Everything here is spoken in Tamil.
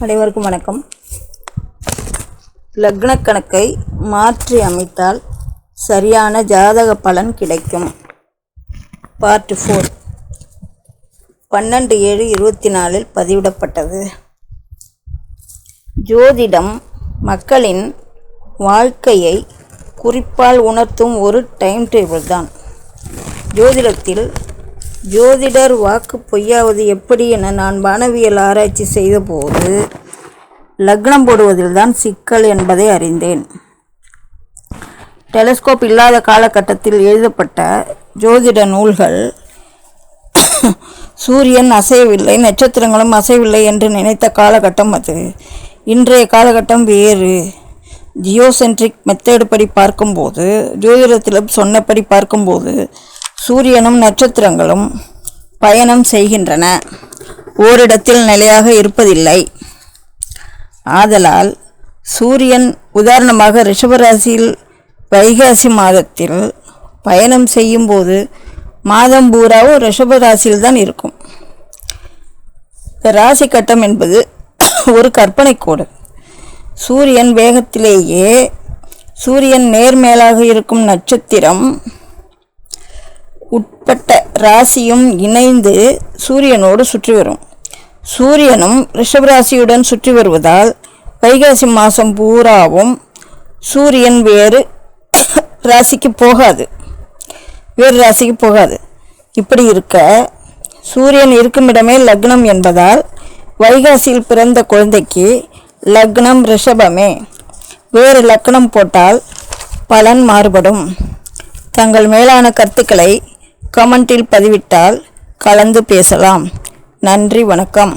அனைவருக்கும் வணக்கம். லக்ன கணக்கை மாற்றி அமைத்தால் சரியான ஜாதக பலன் கிடைக்கும். பார்ட் 4 12/7/24 பதிவிடப்பட்டது. ஜோதிடம் மக்களின் வாழ்க்கையை குறிப்பால் உணர்த்தும் ஒரு டைம் டேபிள் தான். ஜோதிடத்தில் ஜோதிடர் வாக்கு பொய்யாவது எப்படி என நான் வானவியல் ஆராய்ச்சி செய்தபோது லக்னம் போடுவதில்தான் சிக்கல் என்பதை அறிந்தேன். டெலஸ்கோப் இல்லாத காலகட்டத்தில் எழுதப்பட்ட ஜோதிட நூல்கள் சூரியன் அசையவில்லை, நட்சத்திரங்களும் அசையவில்லை என்று நினைத்த காலகட்டம் அது. இன்றைய காலகட்டம் வேறு. ஜியோசென்ட்ரிக் மெத்தேடு படி பார்க்கும்போது, ஜோதிடத்தில் சொன்னபடி பார்க்கும்போது சூரியனும் நட்சத்திரங்களும் பயணம் செய்கின்றன, ஓரிடத்தில் நிலையாக இருப்பதில்லை. ஆதலால் சூரியன் உதாரணமாக ரிஷபராசியில் வைகாசி மாதத்தில் பயணம் செய்யும்போது மாதம் பூராவும் ரிஷபராசியில் தான் இருக்கும். ராசி கட்டம் என்பது ஒரு கற்பனை கோடு. சூரியன் வேகத்திலேயே சூரியன் நேர்மேலாக இருக்கும் நட்சத்திரம் உட்பட்ட ராசியும் இணைந்து சூரியனோடு சுற்றி வரும். சூரியனும் ரிஷபராசியுடன் சுற்றி வருவதால் வைகாசி மாதம் பூராவும் சூரியன் வேறு ராசிக்கு போகாது. இப்படி இருக்க சூரியன் இருக்குமிடமே லக்னம் என்பதால் வைகாசியில் பிறந்த குழந்தைக்கு லக்னம் ரிஷபமே. வேறு லக்னம் போட்டால் பலன் மாறுபடும். தங்கள் மேலான கருத்துக்களை கமெண்டில் பதிவிட்டால் கலந்து பேசலாம். நன்றி, வணக்கம்.